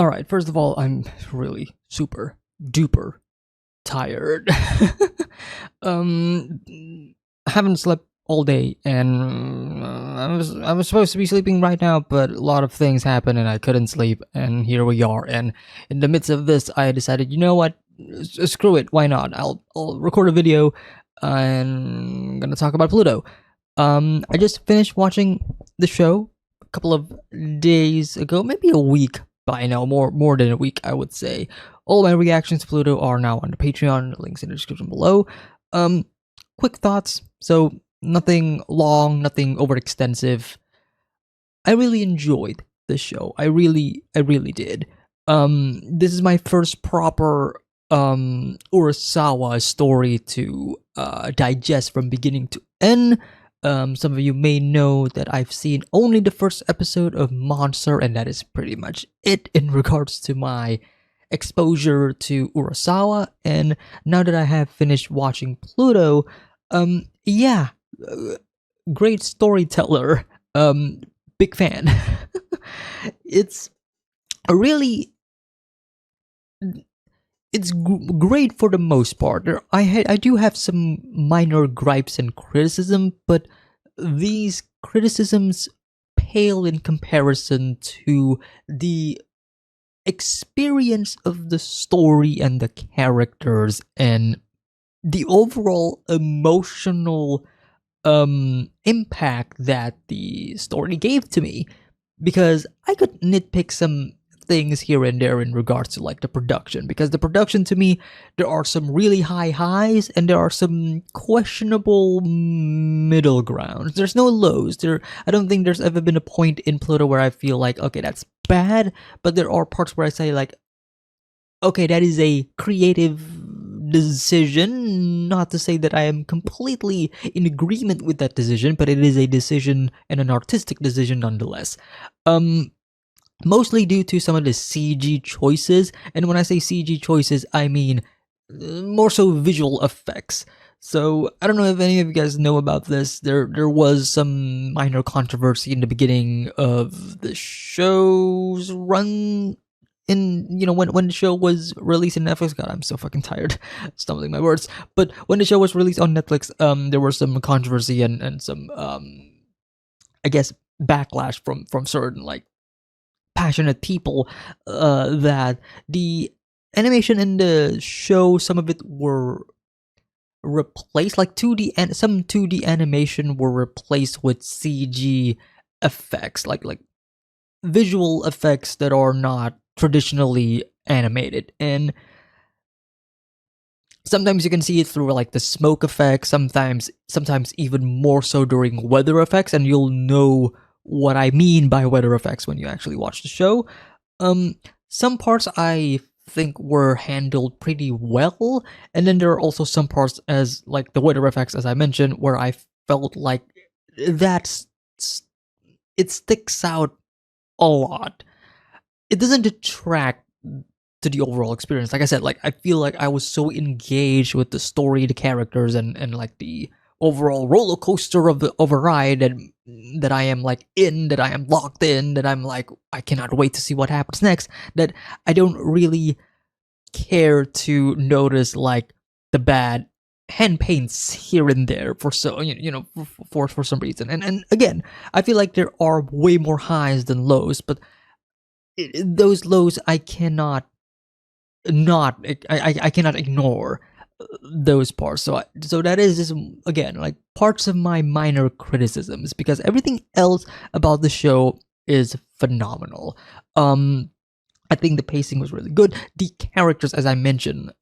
All right, first of all, I'm really super duper tired. um, I haven't slept all day, and I was supposed to be sleeping right now, but a lot of things happened, and I couldn't sleep. And here we are. And in the midst of this, I decided, you know what? Screw it. Why not? I'll record a video, and I'm gonna talk about Pluto. I just finished watching the show a couple of days ago, maybe a week by now, more than a week, I would say. All my reactions to Pluto are now on the Patreon. Links in the description below. Um, Quick thoughts. So nothing long, nothing overextensive. I really enjoyed the show. I really did. This is my first proper Urasawa story to digest from beginning to end. Some of you may know that I've seen only the first episode of Monster, and that is pretty much it in regards to my exposure to Urasawa. And now that I have finished watching Pluto, yeah, uh, great storyteller. Big fan. It's a really great for the most part. I do have some minor gripes and criticism, but these criticisms pale in comparison to the experience of the story and the characters and the overall emotional impact that the story gave to me, because I could nitpick some things here and there in regards to like the production, because the production to me, there are some really high highs and there are some questionable middle grounds. There's no lows there. I don't think there's ever been a point in Pluto where I feel like, okay, that's bad, but there are parts where I say like, okay, that is a creative decision. Not to say that I am completely in agreement with that decision, but it is a decision and an artistic decision nonetheless. Um, Mostly due to some of the CG choices, and when I say CG choices, I mean more so visual effects. So I don't know if any of you guys know about this. There was some minor controversy in the beginning of the show's run, in when the show was released in Netflix. God, I'm so fucking tired stumbling my words. But when the show was released on Netflix, there was some controversy and some I guess backlash from certain like passionate people, that the animation in the show, some of it were replaced, like 2D, and some 2D animation were replaced with CG effects, like visual effects that are not traditionally animated. And sometimes you can see it through like the smoke effects, sometimes even more so during weather effects, and you'll know what I mean by weather effects when you actually watch the show. Um some parts I think were handled pretty well, and then there are also some parts, as like the weather effects as I mentioned, where I felt like that's it sticks out a lot. It doesn't detract to the overall experience. Like I said, like I feel like I was so engaged with the story, the characters, and like the overall roller coaster of a ride, that I am like in, that I am locked in, that I'm like, I cannot wait to see what happens next. That I don't really care to notice like the bad hand paints here and there for so for some reason. And again, I feel like there are way more highs than lows, but those lows I cannot not I cannot ignore those parts. So that is just, again, like parts of my minor criticisms, because everything else about the show is phenomenal. I think the pacing was really good. The characters, as I mentioned,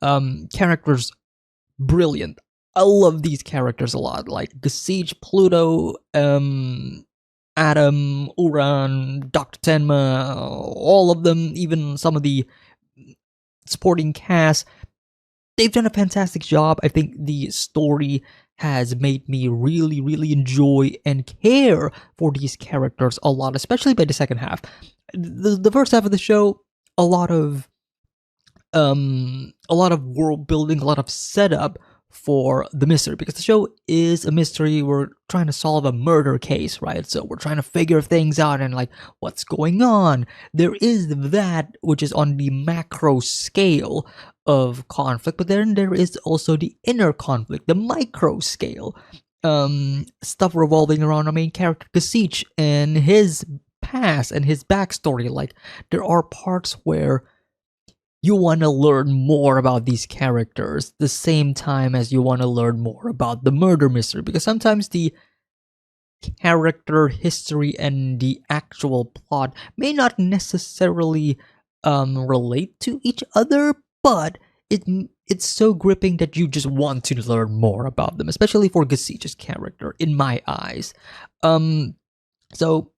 characters brilliant. I love these characters a lot, like Siege, Pluto, Adam, Uran, Dr. Tenma, all of them, even some of the supporting cast. They've done a fantastic job. I think the story has made me really enjoy and care for these characters a lot, especially by the second half. The first half of the show, a lot of world building, a lot of setup for the mystery, because the show is a mystery. We're trying to solve a murder case, right? So we're trying to figure things out and like what's going on. There is that which is on the macro scale of conflict, but then there is also the inner conflict, the micro scale. Stuff revolving around our main character Kasich and his past and his backstory. Like there are parts where you want to learn more about these characters the same time as you want to learn more about the murder mystery, because sometimes the character history and the actual plot may not necessarily relate to each other, but it's so gripping that you just want to learn more about them, especially for Gasich's character in my eyes. So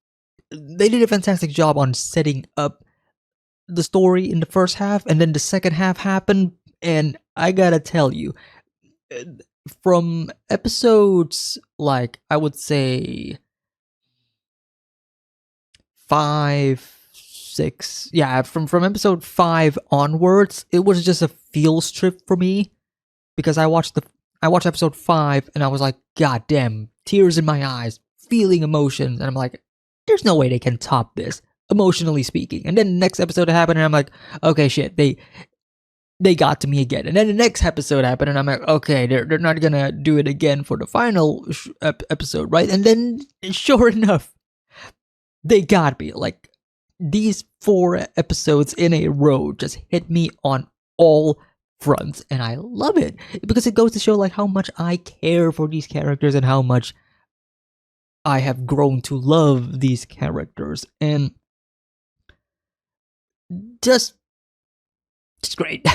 they did a fantastic job on setting up the story in the first half, and then the second half happened, and I gotta tell you, uh, from episodes like I would say 5, 6, yeah, from episode 5 onwards, it was just a feel strip for me, because I watched episode 5 and I was like, god damn, tears in my eyes, feeling emotions, and I'm like, there's no way they can top this, emotionally speaking. And then the next episode happened and I'm like, okay, shit, they got to me again. And then the next episode happened and I'm like, okay, they're not gonna do it again for the final episode, right? And then sure enough, they got me. Like these 4 episodes in a row just hit me on all fronts, and I love it because it goes to show like how much I care for these characters and how much I have grown to love these characters, and just just great.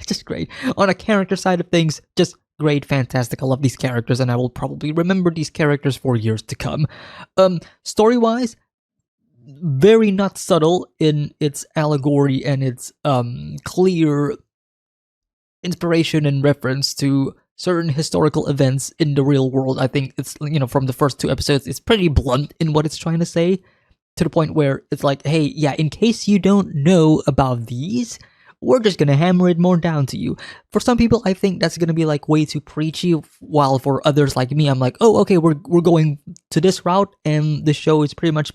Just great. On a character side of things, just great, fantastic. I love these characters and I will probably remember these characters for years to come. Story-wise, very not subtle in its allegory and its clear inspiration and reference to certain historical events in the real world. I think it's, from the first 2 episodes, it's pretty blunt in what it's trying to say, to the point where it's like, hey, yeah, in case you don't know about these, we're just gonna hammer it more down to you. For some people, I think that's gonna be like way too preachy, while for others like me, I'm like, oh, okay, we're going to this route, and the show is pretty much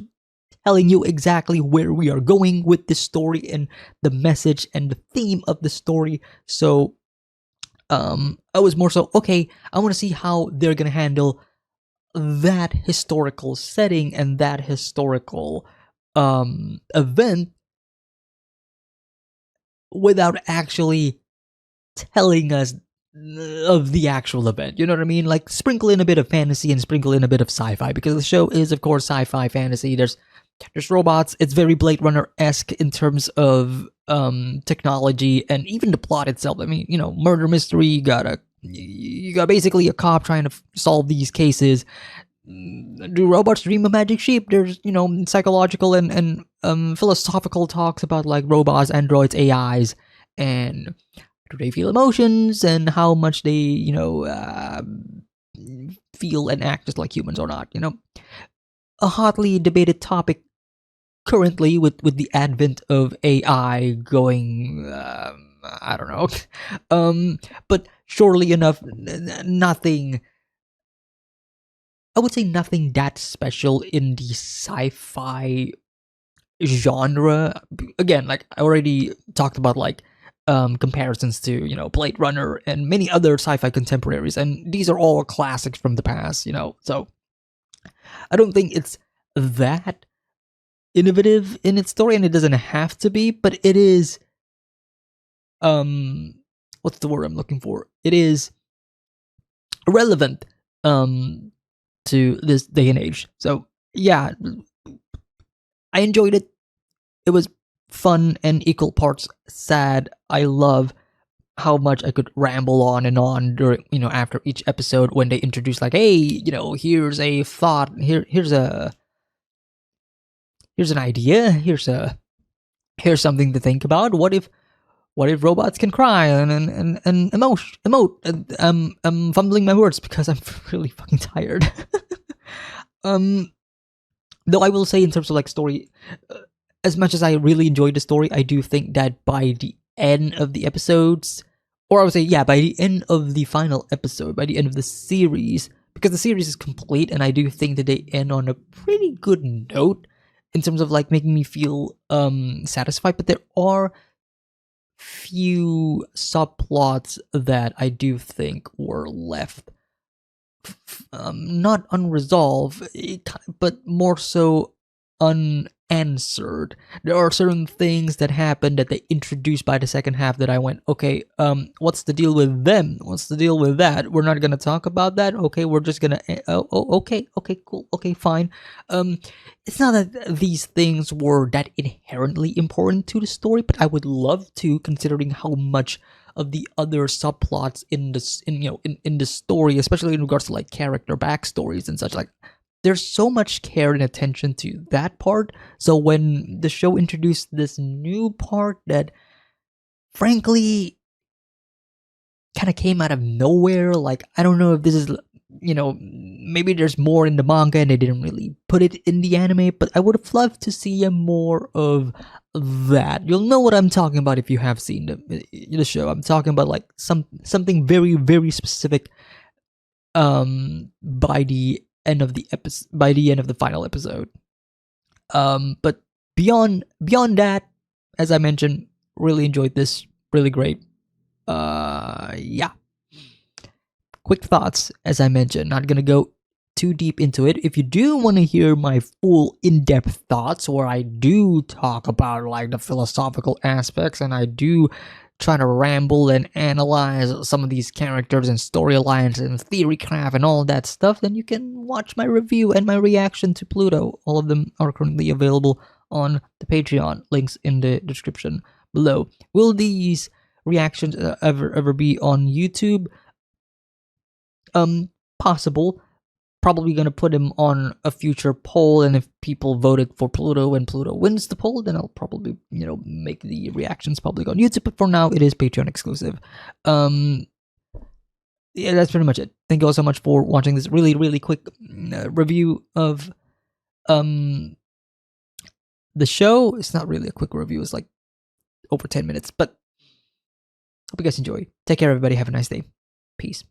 telling you exactly where we are going with this story and the message and the theme of the story. So, I was more so, okay, I want to see how they're gonna handle that historical setting and that historical event without actually telling us of the actual event. You know what I mean? Like sprinkle in a bit of fantasy and sprinkle in a bit of sci-fi, because the show is, of course, sci-fi fantasy. There's robots. It's very Blade Runner-esque in terms of technology and even the plot itself. I mean, murder mystery. You got basically a cop trying to solve these cases. Do robots dream of magic sheep? There's psychological and philosophical talks about like robots, androids, AIs, and do they feel emotions and how much they feel and act just like humans or not. A hotly debated topic currently with the advent of AI going. I don't know, but surely enough, nothing. I would say nothing that special in the sci-fi genre. Again, like I already talked about, like comparisons to Blade Runner and many other sci-fi contemporaries, and these are all classics from the past. So I don't think it's that innovative in its story, and it doesn't have to be, but it is. What's the word I'm looking for? It is relevant. To this day and age. So yeah, I enjoyed it. It was fun and equal parts sad. I love how much I could ramble on and on during after each episode when they introduce like, hey, here's a thought, here's an idea, here's something to think about. What if robots can cry and emote? I'm fumbling my words because I'm really fucking tired. um Though I will say, in terms of like story, as much as I really enjoyed the story, I do think that by the end of the episodes, or I would say, yeah, by the end of the final episode, by the end of the series, because the series is complete, and I do think that they end on a pretty good note in terms of like making me feel satisfied. But there are few subplots that I do think were left not unresolved, but more so unanswered. There are certain things that happened that they introduced by the second half that I went, okay, what's the deal with them? What's the deal with that? We're not gonna talk about that. Okay, we're just gonna. Okay, cool. Okay, fine. Um, it's not that these things were that inherently important to the story, but I would love to, considering how much of the other subplots in this in the story, especially in regards to like character backstories and such, like there's so much care and attention to that part. So when the show introduced this new part that frankly kind of came out of nowhere, like I don't know if this is, maybe there's more in the manga and they didn't really put it in the anime, but I would have loved to see more of that. You'll know what I'm talking about if you have seen the show. I'm talking about like something very very specific by the end of the episode, by the end of the final episode. But beyond that, as I mentioned, really enjoyed this, really great. Yeah, quick thoughts, as I mentioned, not gonna go too deep into it. If you do want to hear my full in-depth thoughts, where I do talk about like the philosophical aspects and I do try to ramble and analyze some of these characters and storylines and theory craft and all that stuff, then you can watch my review and my reaction to Pluto. All of them are currently available on the Patreon. Links in the description below. Will these reactions ever be on YouTube? Possible. Probably gonna put him on a future poll, and if people voted for Pluto and Pluto wins the poll, then I'll probably make the reactions public on YouTube. But for now, it is Patreon exclusive. Yeah, that's pretty much it. Thank you all so much for watching this really really quick review of the show. It's not really a quick review. It's like over 10 minutes, but hope you guys enjoy. Take care, everybody. Have a nice day. Peace.